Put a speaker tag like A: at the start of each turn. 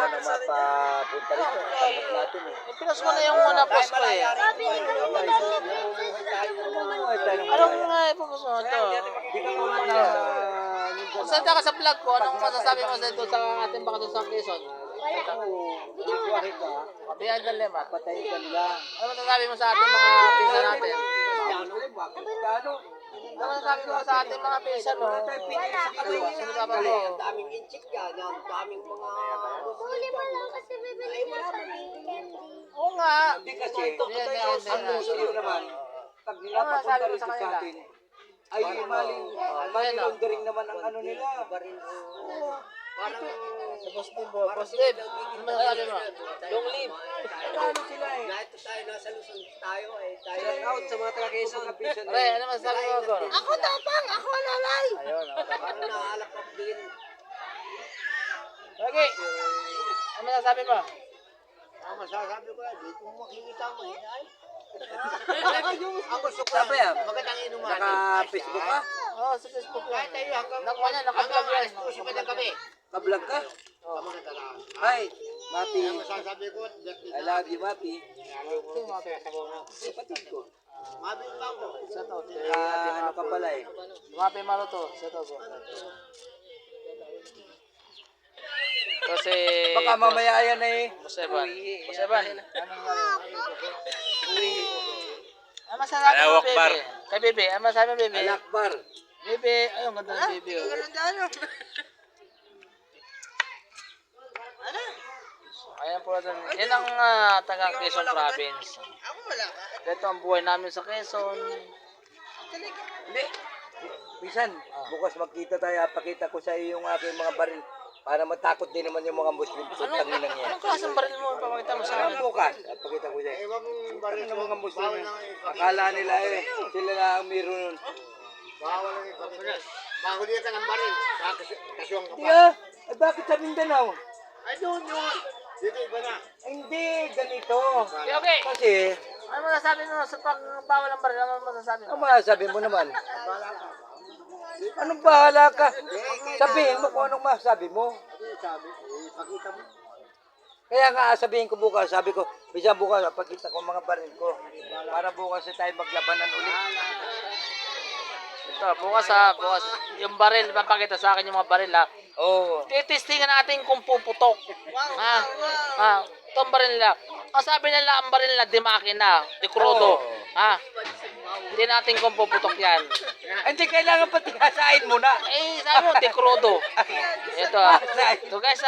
A: ka na mapapunta rito. Tanggap natin eh.
B: Pinas mo na yung una post ko eh. Anong ipapos mo ito?
A: Di ka muna na...
B: Magsalita ka sa vlog ko, anong masasabi mo sa ito sa ating baka doon sa Quezon?
A: Ikuwahin ka.
B: Behind the lema.
A: Patayin ka nila.
B: Ano masasabi mo sa ating mga pinsan natin? Ano masasabi mo sa ating mga pinsan mo? Sinasabi mo.
C: Daming inchik yan, ang daming mga...
D: Huli pa lang kasi bibili na kami candy.
B: Oo nga.
A: Hindi kasi,
B: Hindi.
A: ang muslim naman, pag nila papunta rito sa atin, ay maling laundering naman ang ano nila.
C: Parang...
B: Sa Boss Dave, ano masasabi mo?
C: Long live.
A: Ano sila eh?
C: Kahit tayo nasa Luzon tayo eh. Tayo
A: Shout out sa mga taga-Quezon.
B: Re, ano masasabi mo, Gor?
D: Ako tapang, ako lalay.
B: Ayun,
C: Ano naalap ko din.
B: Okay. Ano masasabi mo?
C: Ang masasabi ko yan, dito mo makikita mo eh. Ay.
A: Ang gusto ko ba yan?
C: Magandang inuman.
A: Naka-Facebook ka?
B: Oo, sa Facebook yan.
C: Kahit tayo hanggang...
B: Nakuha niya, nakablog yan.
C: Hanggang alas 12 kami.
A: Ka-vlog ka?
C: Kamaganda lang.
A: Hi, Mati.
C: Ang masasabi ko,
A: I love you, Mati. Kapatid ko.
C: mabing lang ko.
B: Sa to.
A: Ano ka pala eh?
B: Lumapi malo to. Sa to. Kasi...
A: Baka mamaya yan eh.
B: Museban. Anong ano? Ano masasabi mo, Bebe? Kay Bebe, ano masasabi mo, Bebe?
A: Alakbar.
B: Bebe, ayun, ganda ng Bebe. Oh. Ayan po natin. Yan ang taga Quezon Province. Ito ang buhay namin sa Quezon.
A: Hindi. Pisan, bukas magkita tayo. Pakita ko sa iyo yung aking mga baril. Para matakot din naman yung mga Muslim. Putang inang yan.
B: Anong klaseng baril mo? Papakita mo sa
A: Ano
B: amin.
A: bukas? Pakita ko sa iyo. Baril ng mga Muslim. Akala nila eh. Sila na ang meron nun.
C: Bawal ang ipapagod. Mahuli ka ng baril. Kasyong ka
A: Hindi
C: pa.
A: ah. Eh bakit sa Mindanao?
C: Ay, doon yun. Dito iba na.
A: Hindi, ganito.
B: Okay.
A: Kasi,
B: Ano masasabi mo sa pagbawal ng baril? Ano masasabi
A: ang
B: mo?
A: masasabi mo naman? Anong bahala ka? Sabihin mo kung anong masasabi mo.
C: Sabi, pakita mo.
A: Kaya nga sabihin ko bukas, sabi ko, bisa bukas, pakita ko ang mga baril ko. Para bukas na tayo maglabanan ulit.
B: Ito, bukas bukas. Yung baril, papakita sa akin yung mga baril ha.
A: Oo.
B: Titistingan natin kung puputok. Itong baril nila. Ang sabi nila, ang baril nila, di makina, di krudo. Hindi natin kung puputok yan.
A: Hindi kailangan pati hasain mo na.
B: Eh, sabi mo, di krudo. Ito Ito guys,